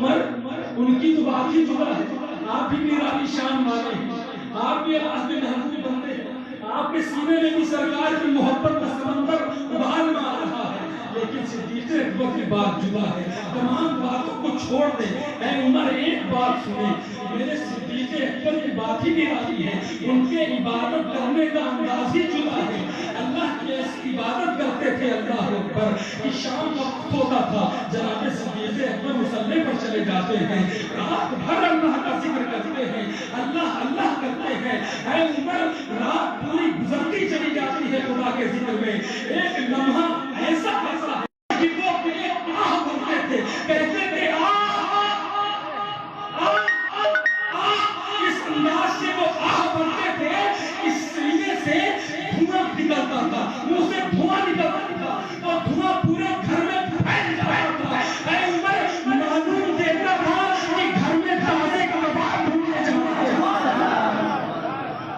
عمر ان کی تو بات ہی جدا ہے. آپ بھی نرالی شان والے ہیں, آپ بھی اللہ کے محبوب بندے ہیں, آپ کے سینے میں بھی سرکار کی محبت کا سمندر ابال میں آ رہا ہے. لیکن صدیق اکبر کی بات جدا ہے. تمام باتوں کو چھوڑ دیں, اے عمر ایک بات سنیں, میرے صدیق اکبر کی بات ہی نرالی ہے. ان کے عبادت کرنے کا انداز ہی جدا ہے. اللہ کی ایسی عبادت کرتے تھے اللہ اکبر کہ شام کا وقت ہوتا تھا, جناب صدیق اکبر مصلی پر چلے جاتے ہیں, رات بھر اللہ کا ذکر کرتے ہیں, اللہ اللہ کرتے ہیں. اے عمر رات پوری گزرتی چلی جاتی ہے خدا کے ذکر میں. ایک لمحہ ایسا ایسا ہے کہ وہ اپنے آہ بھرتے تھے, کہتے تھے اس انداز سے وہ آہ بھرتے تھے, اس سینے سے دھواں نکلتا تھا, منہ سے دھواں نکلتا تھا, اور دھواں پورے گھر میں پھیل جاتا تھا. اے عمر معلوم دیتا تھا کہ گھر میں تازے کباب بھولے جا رہے ہیں,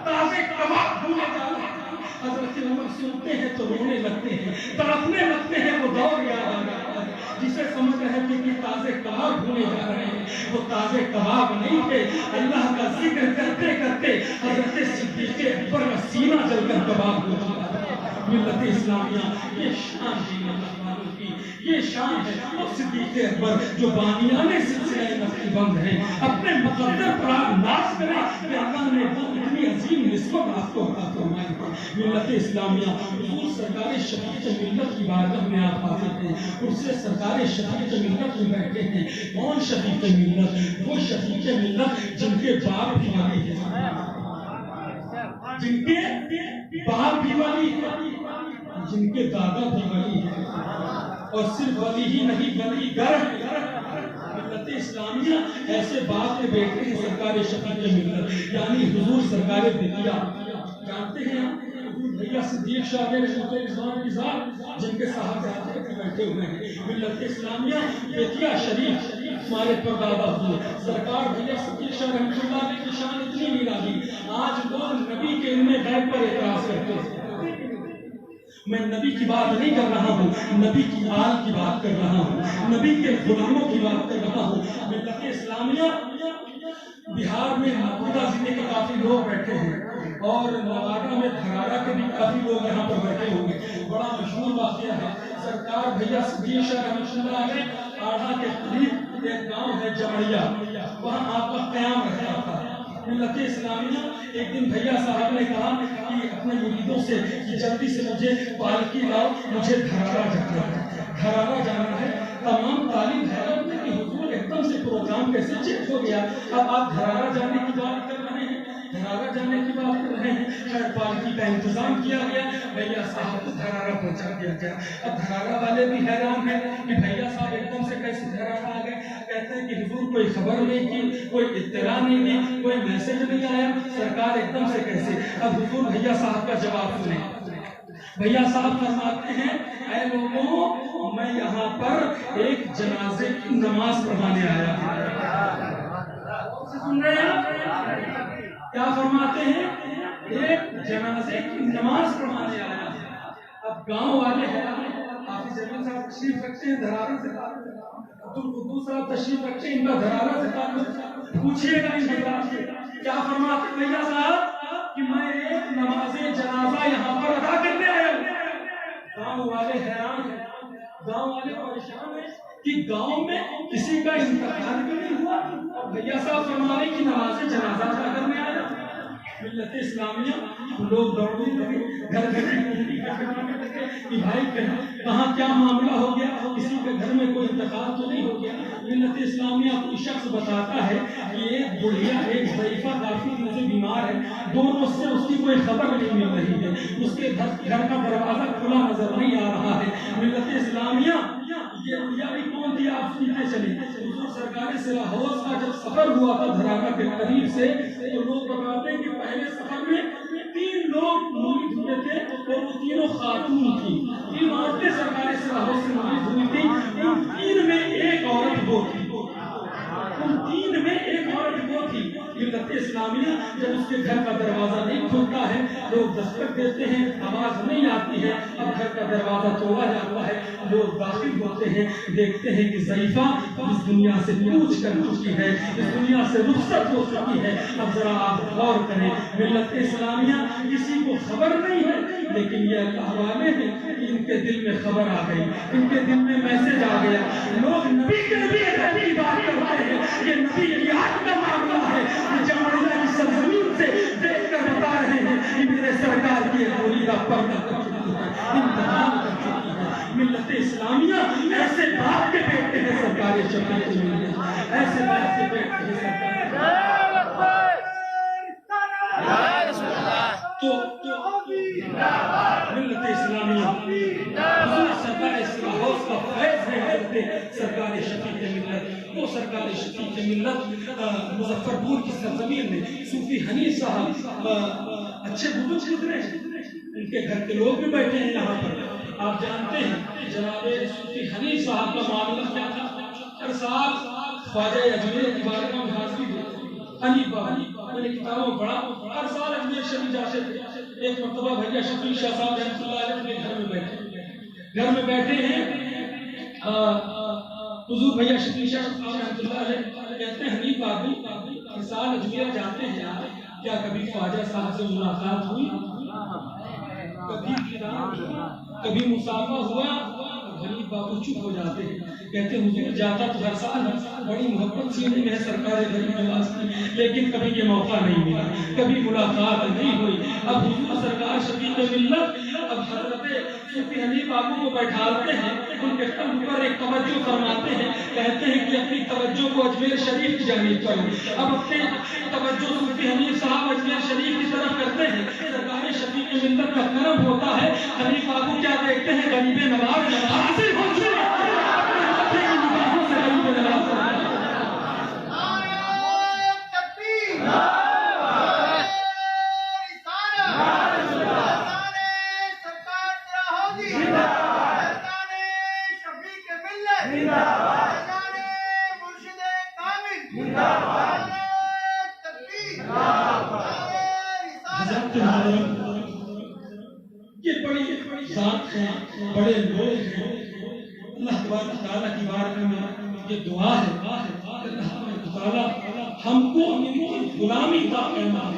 تازے کباب بھولے جا رہے ہیں. حضرت عمر سنتے ہیں تو رونے لگتے ہیں, تڑپنے لگتے ہیں. وہ دور یاد آ جاتا ہے جسے سمجھ رہے تھے کہ تازے کباب بھولے جا رہے ہیں, وہ تازے کباب نہیں تھے. اللہ کا ذکر کرتے کرتے حضرت صدیق اکبر کا سینہ جل کر کباب ہو چکا تھا. ملت اسلامیہ یہ شان ہے, مسلمانوں کی یہ شان ہے. وہ صدیق اکبر جو بانیان سلسلہ نقشبند ہیں, اپنے مقدر پر آپ ناز کریں کہ اللہ نے وہ اتنی عظیم نسبت آپ کو عطا فرمائی ہے. ملت اسلامیہ حضور سرکار شفیع ملت کی بارگاہ میں آپ حاضر ہیں, اس سے سرکار شفیع ملت میں بیٹھے ہیں. کون شفیع ملت؟ وہ شفیع ملت جن کے باپ بھی ولی ہیں, جن کے باپ بھی ولی ہیں, جن کے دادا بھی ولی ہیں, اور صرف ولی ہی نہیں ولی گر ہے. ملت اسلامیہ ایسے باپ کے بیٹے ہیں سرکار شفیع ملت, یعنی حضور سرکار بھیا. جانتے ہیں حضور بھیا صدیق شاہ رحمۃ اللہ کی ذات, جن کے صاحبزادے بھی بیٹھے ہوئے ہیں. ملت اسلامیہ بیتیا شریف ہمارے پردادا ہوئے سرکار بھیا صدیق شاہ رحمۃ اللہ کی شان اتنی نرالی, آج لوگ نبی کے علم غیب پر اعتراض کرتے ہیں. میں نبی کی بات نہیں کر رہا ہوں, نبی کی آل کی بات کر رہا ہوں, نبی کے غلاموں کی بات کر رہا ہوں. ملت اسلامیہ بہار میں نوادہ ضلع کے کافی لوگ بیٹھے ہیں, اور نوادہ میں دھرارا کے بھی کافی لوگ یہاں پر بیٹھے ہوں گے. بڑا مشہور واقعہ ہے, سرکار بھیا صدیق شاہ رحمۃ اللہ نے آڑھا کے قریب ایک گاؤں ہے جمڑیا, وہاں آپ کا قیام رہتا تھا. ملت اسلامیہ ایک دن بھیا صاحب نے کہا کہ اپنے مریدوں سے کہ جلدی سے مجھے پالکی لاؤ, مجھے دھرارا جانا ہے, دھرارا جانا ہے. تمام طالب حیران تھے کہ حضور ایک دم سے پروگرام کیسے چینج ہو گیا, اب آپ دھرارا جانے کی بات کر رہے ہیں, دھرارا جانے کی بات کر رہے ہیں. خیر پالکی کا انتظام کیا گیا, بھیا صاحب کو دھرارا پہنچا دیا گیا. اب دھرارا والے بھی حیران ہیں کہ بھیا صاحب ایک دم سے کیسے دھرارا آ گئے. کہتے ہیں کہ حضور کوئی خبر نہیں کی, کوئی اطلاع نہیں دی, کوئی میسج نہیں آیا, سرکار ایک دم سے کیسے. اب حضور بھیا صاحب کا جواب سنیں. بھیا صاحب فرماتے ہیں, اے لوگوں میں یہاں پر ایک جنازے کی نماز پڑھانے آیا ہوں. سن رہے ہیں کیا فرماتے ہیں؟ ایک جنازے کی نماز پڑھانے آیا ہوں. اب گاؤں والے ہیں, حافظ جمیل صاحب تشریف رکھتے ہیں دھرارا سے, عبدالقدوس صاحب تشریف رکھتے ہیں, ان کا دھرارا سے تعلق, پوچھئے گا ان حضرات سے کیا فرماتے بھیا صاحب کہ میں ایک نماز جنازہ یہاں پر ادا کرنے آیا ہوں. گاؤں والے حیران ہیں, گاؤں والے پریشان ہیں کہ گاؤں میں کسی کا انتقال بھی نہیں ہوا, اور بھیا صاحب فرما رہے کہ نماز جنازہ ادا کرنے آیا. ملت اسلامیہ لوگ دوڑنے لگے, گھر گھر کہ بھائی کہاں کیا معاملہ ہو گیا, کسی کے گھر میں کوئی انتقال تو نہیں ہو گیا. ملت اسلامیہ کوئی شخص بتاتا ہے کہ ایک بڑھیا ایک ضعیفہ کافی مجھے بیمار ہے, 2 روز سے اس کی کوئی خبر نہیں مل رہی ہے, اس کے گھر کا دروازہ کھلا نظر نہیں آ رہا ہے. ملت اسلامیہ یہ بڑھیا بھی کون تھی آپ سنتے چلے. حضور سرکار سراحوز کا جب سفر ہوا تھا دھرارا کے قریب سے, تو لوگ بتاتے ہیں کہ پہلے سفر میں 3 لوگ مرید ہوئے تھے, اور وہ تینوں خاتون تھی. 3 عورتیں سرکار سراحوز سے مرید ہوئی تھی. ان 3 میں ایک عورت وہ تھی, ان 3 میں ایک عورت وہ تھی. ملت اسلامیہ جب اس کے گھر کا دروازہ نہیں کھلتا ہے، لوگ دستک دیتے ہیں، آواز نہیں آتی ہے، اب گھر کا دروازہ توڑا جاتا ہے، لوگ داخل ہوتے ہیں، دیکھتے ہیں کہ ضعیفہ اس دنیا سے کوچ کر چکی ہے، اس دنیا سے رخصت ہو چکی ہے۔ اب ذرا آپ غور کریں، ملت اسلامیہ کسی کو خبر نہیں ہے، لیکن یہ اللہ والے ہیں کہ ان کے دل میں خبر آ گئی، ان کے دل میں میسج آ گیا۔ لوگ نبی کی بات کرتے ہیں، یہ نبی کی آج کا معاملہ ہے، یہ جمہوریہ کی سرزمین سے دیکھ کر بتا رہے ہیں کہ میرے سرکار کی گولی کا پردہ کر چکی ہے، امتحان کر چکی ہے۔ ملت اسلامیہ ایسے باپ کے بیٹے ہیں سرکار شفیع کی ملت، ایسے باپ کے بیٹے ہیں سرکار۔ تو ملت اسلامیہ حضور سرکار اسلاحوس کا فیض ہے، سرکار شفیع ملت، وہ سرکار شفیع ملت مظفر پور کی سرزمین میں صوفی حنیف صاحب اچھے بزرگ گزرے ہیں، ان کے گھر کے لوگ بھی بیٹھے ہیں یہاں پر۔ آپ جانتے ہیں جناب صوفی حنیف صاحب کا معاملہ کیا تھا؟ ہر سال خواجہ اجمیر کی بارگاہ میں حاضری دیتے حنیفہ میں نے کتابوں پڑھا، ہر سال اجمیر شریف جاتے تھے۔ ایک مرتبہ بھیا شفیع شاہ صاحب رحمۃ اللہ علیہ کے گھر میں بیٹھے ہیں، حضور بھیا شفیع شاہ صاحب رحمۃ اللہ علیہ کہتے ہیں حنیف آدمی ہر سال اجمیر جاتے ہیں، کیا کبھی خواجہ صاحب سے ملاقات ہوئی؟ کبھی مسافہ ہوا؟ غریب بابو چپ ہو جاتے ہیں، کہتے ہیں حضور جاتا تو ہر سال بڑی محبت سینے میں ہے سرکار غریب نواز کی، لیکن کبھی یہ موقع نہیں ملا، کبھی ملاقات نہیں ہوئی۔ اب حضور سرکار شفیع ملت اب حضرت صوفی حنیف بابو کو بیٹھالتے ہیں، ان کے قلب پر ایک توجہ فرماتے ہیں، کہتے ہیں کہ اپنی توجہ کو اجمیر شریف کی جانب کرو۔ اب اپنے توجہ صوفی حنیف صاحب اجمیر شریف کی طرف کرتے ہیں، سرکار شفیع ملت کا کرم ہوتا ہے، حنیف بابو کیا دیکھتے ہیں؟ غریب نواز حاضر ہو چکے ہیں، اپنے نگاہوں سے غریب نواز یہ بڑی ذات ہے، بڑے لوگ ہیں۔ اللہ تبارک تعالیٰ کی بارگاہ میں یہ دعا ہے کہ اللہ تبارک تعالیٰ ہم کو ان کی غلامی کا پیمان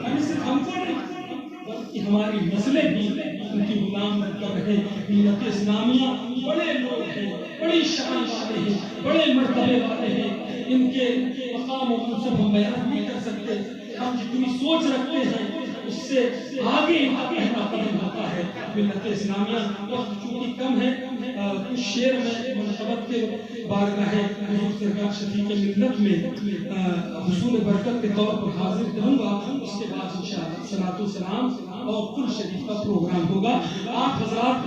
ہمیں صرف ہم کو نہیں بلکہ ہماری نسلیں بھی ان کی غلام کر رہے۔ ملت اسلامیہ بڑے لوگ ہیں، بڑی شان والے ہیں، بڑے مرتبے والے ہیں، ان کے مقام و منصب ہم بیان نہیں کر سکتے۔ ہم جتنی سوچ رکھتے ہیں اس سے آگے ان کا پہلا قدم ہوتا ہے۔ ملت اسلامیہ وقت چونکہ کم ہے، کچھ شعر میں منقبت کے بارگاہ حضور سرکار شفیع ملت میں حصول برکت کے طور پر حاضر کروں گا، اس کے بعد انشاءاللہ صلاۃ و سلام اور کل شریف کا پروگرام ہوگا۔ آپ حضرات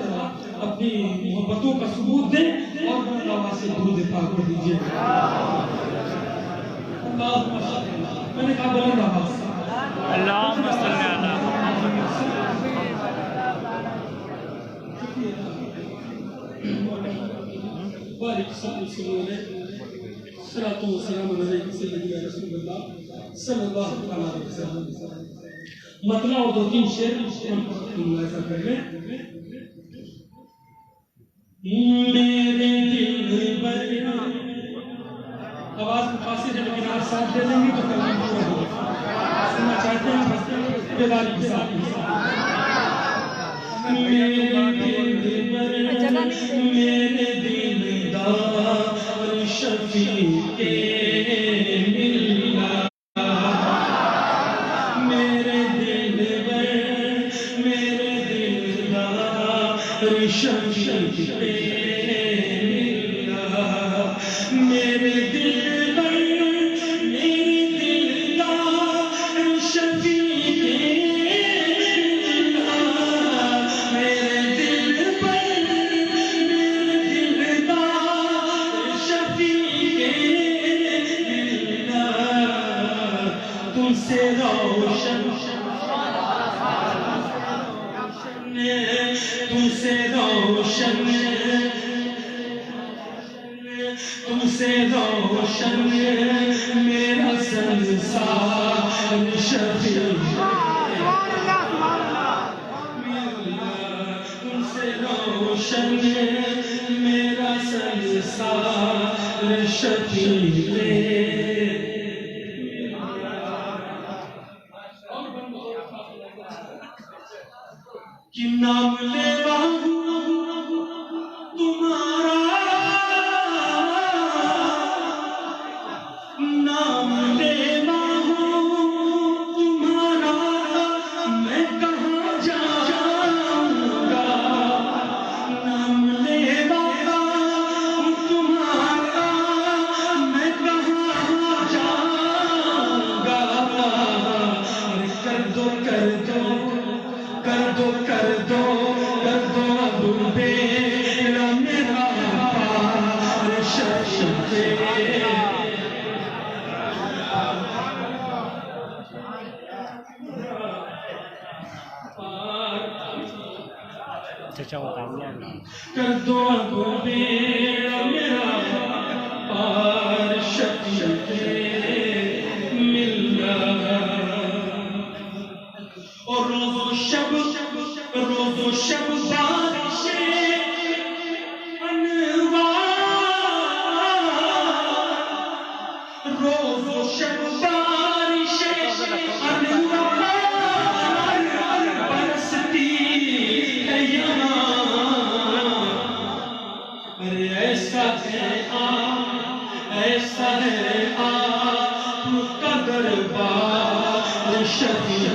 اپنی محبتوں کا ثبوت دیں اور بلند آواز سے درود پاک پڑھ دیجیے۔ میں نے کہا بلند آواز سے اللہم صلی علی بارک صلی صلاۃ و سلام علیہ سیدنا رسول اللہ صلی اللہ علیہ وسلم۔ مطلع اور دو تین شعر ملاحظہ کر لیں۔ میرے دل پر آواز مقاصد ہے لیکن آپ ساتھ دے دیں گے تو کلام پورا ہوگا۔ سننا چاہتے ہیں بیداری کے ساتھ۔ میرے دل پر میرے دلدار شفیع ملت، میرے دل پر میرے دلدار شفیع میرے دل پر میرے دلدار شفیع میرے دل پر میرے دلدار شفیع تم سے روشن تم سے روشن تم سے روشن میرا سنسار شفیع ان سے روشن میرا سنسار شفیع کہ نام لیوا تمہارا نام لیوا تمہارا میں کہاں جاؤں گا نام لیوا تمہارا میں کہاں جاؤں گا کر دو ابو بیرا میرا پار شفیع چچا وہ کامیاب کر دو ابو بیرا میرا پار شفیع اور روز و شب بارشیں انوار روز و شب بارشیں انوار برستی ہے یہاں ارے ایسا ہے آپ کا دربار شفیع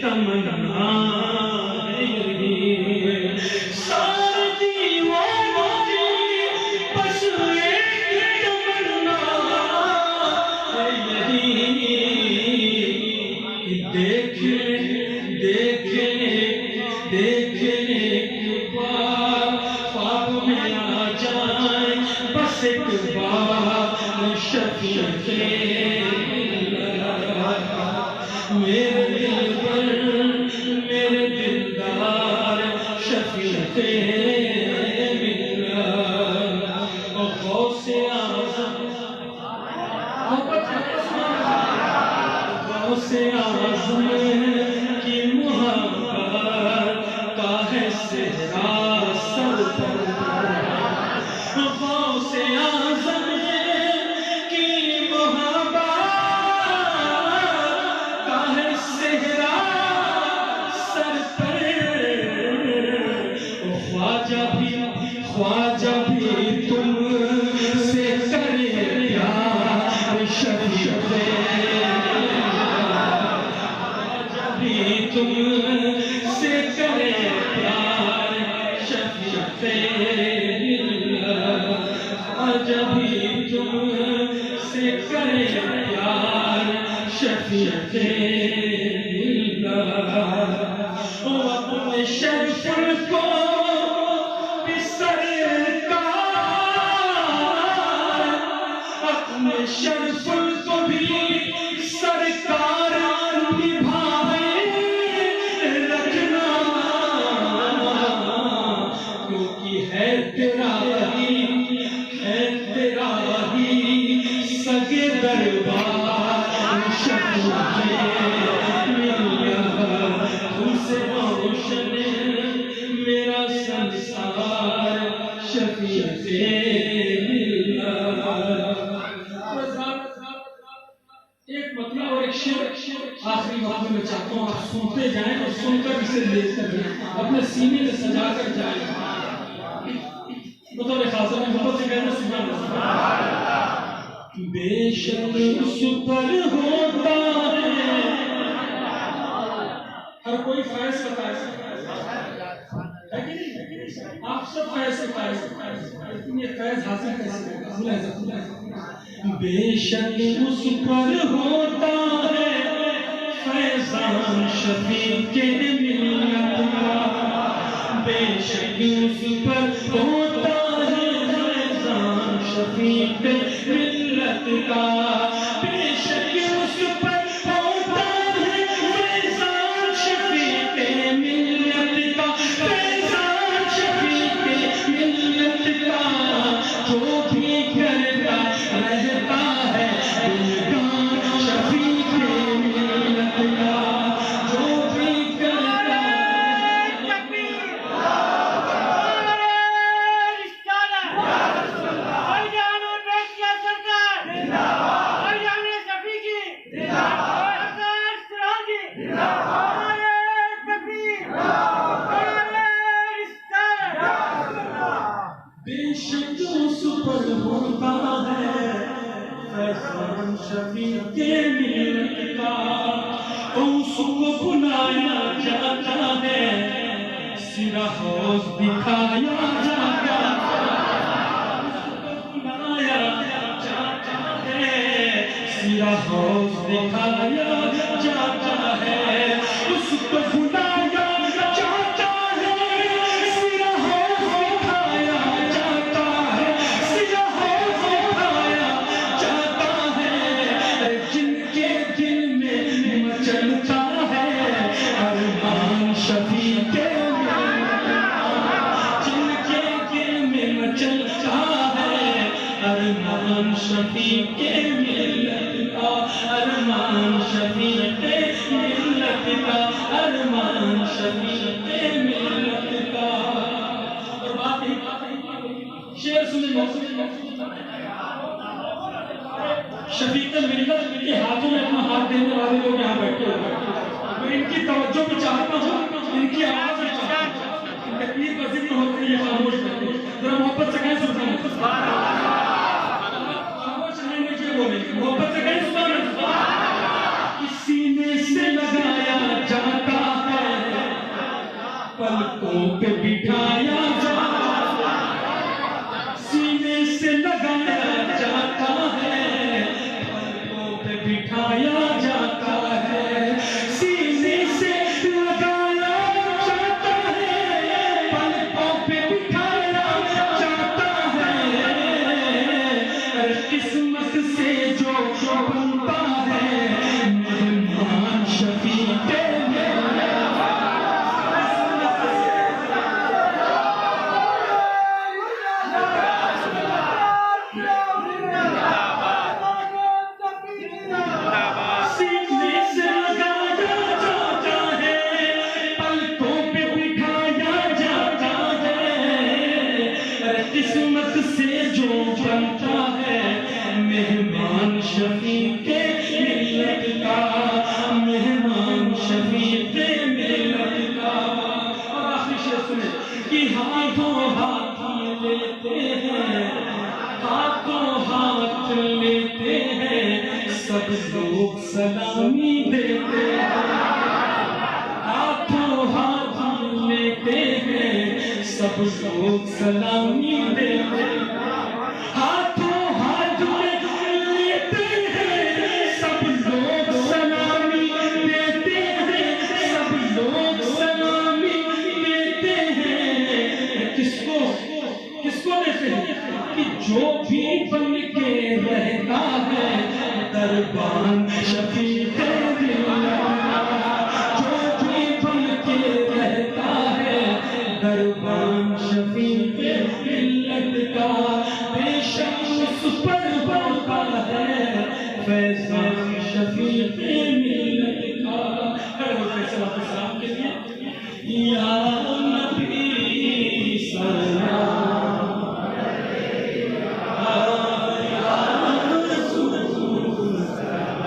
تمنا سارے دیوانوں کی بس ایک تمنا دیکھنے کے بعد خواب میں آ جائیں بس ایک بار شفیع میرے دل پر میرے دلدار شفیع ملا اور غوث اعظم کی محبت کا ہے صحرا سر پر غوث اعظم کی محبت خواجہ بھی تم سے کرے پیار شفیع خواجہ بھی تم سے کرے پیار شفیع خواجہ بھی تم سے کرے پیار شفیع وہ اپنے شرف کو شرف کو بھی سرکار نبھائے رکھنا کیونکہ ہے تیرا ہی سگے دربار شفیع تم سے روشن میرا سنسار شفیع ایک مطلب اور ایک شعر آخری وقت میں چاہتا ہوں آپ سنتے جائیں اور سن کر اسے لے کر اپنے سینے میں سجا کر جائیں بطور خاصہ میں محبت سے کہنا سبحان اللہ بے شک اس پر ہوتا ہے ہر کوئی فیض کا فیض ہے کہ نہیں؟ آپ سب فیض سے فیض لیکن یہ فیض حاصل کیسے بے شک اس پر ہوتا ہے فیضان شفیق ملت کا بے شک اس پر ہوتا ہے فیضان شفیق ملت کا بے شک اس پر ہوتا ہے فیضان شفیق ملت کا فیضان شفیق ملت کا جو بھی کرتا رہتا ہے دلگان شفیق ملت کا جو بھی کرتا بے شک اس پر ہوتا ہے فیضان شفیق ملت کا اس کو بلایا جاتا ہے سرا حوض دکھایا جاتا ہے اس کو بلایا جاتا ہے سرا حوض دکھایا جاتا ہے اس کو بلایا جاتا ہے سرا حوض دکھایا جاتا ہے سرا حوض دکھایا جاتا ہے جن کے دل میں مچلتا ہے ارمان شفیق جن کے دل میں مچلتا ہے ارمان شفیق ملت کا ارمان شفیق ملت کا ارمان شفیق ملت کا اور بات شعر سنیں شفیق ملت کے ہاتھوں میں اپنا ہاتھ دینے والے لوگ یہاں بیٹھے ہوئے میں ان کی توجہ بھی چاہتا ہوں ان کی آواز بھی چاہتا ہوں تکلیف کا ذکر ہوتے ہیں خاموش کرتے ہیں ذرا محبت سے کہیں سبحان اللہ خاموش رہنے کے بولے محبت سے کہیں سبحان اللہ سینے سے لگایا جاتا ہے پلکوں پہ بٹھایا جاتا ہے سینے سے لگایا جاتا ہے پلکوں پہ بٹھایا جاتا ہے سینے سے لگایا جاتا ہے پلکوں پہ بٹھایا جاتا ہے قسمت سے جو بنتا ہے مہمان شفیق سینے سے لگایا جاتا ہے پلکوں پہ بٹھایا جاتا ہے قسمت سے جو بنتا ہے مہمان شفیق ملت کا مہمان شفیق ملت کا اور آخری شعر سنیں کہ ہاتھوں ہاتھ لیتے ہیں ہاتھوں ہاتھ لیتے ہیں سب لوگ سلامی دیتے ہیں ہاتھوں ہاتھ لیتے ہیں سب لوگ سلامی دیتے ہیں ہاتھوں ہاتھ لیتے ہیں سب لوگ سلامی دیتے ہیں سب لوگ سلامی دیتے ہیں کس کو دیتے ہیں کہ جو بھی بن کے رہتا ہے دربان شفیق ملت کا جو بھی بن کے رہتا ہے دربان شفیق ملت کا بے شک اس پر ہوتا ہے فیضان شفیق ملت کا کھڑے ہو کے صلوات و سلام کے لیے یا نبی سلام یا رسول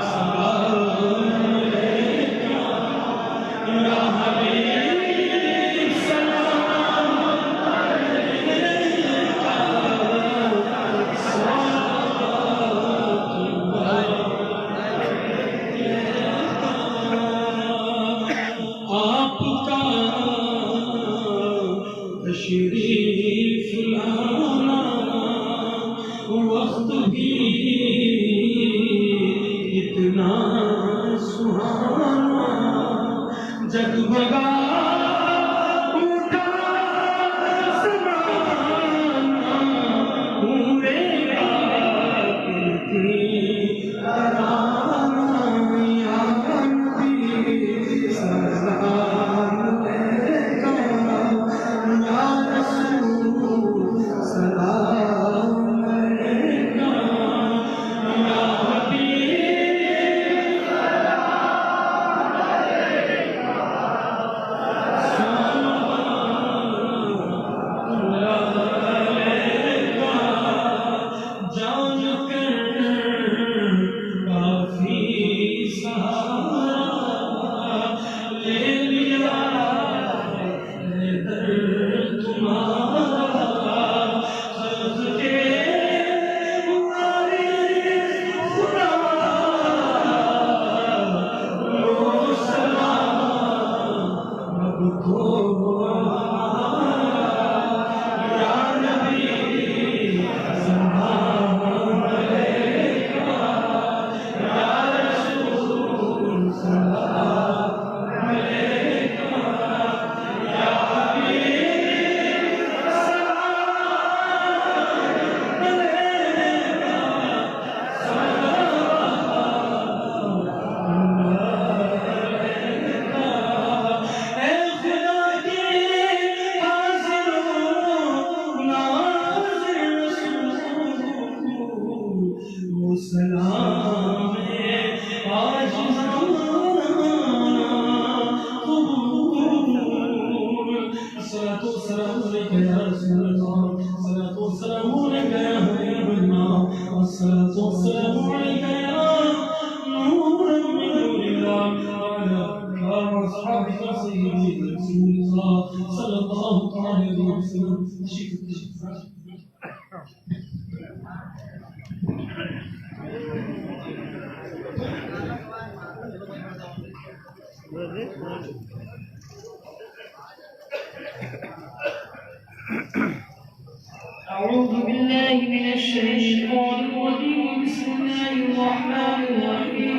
سلام وقت بھی اتنا سہانا جگمگا أعوذ بالله من الشيطان الرجيم بسم الله الرحمن الرحيم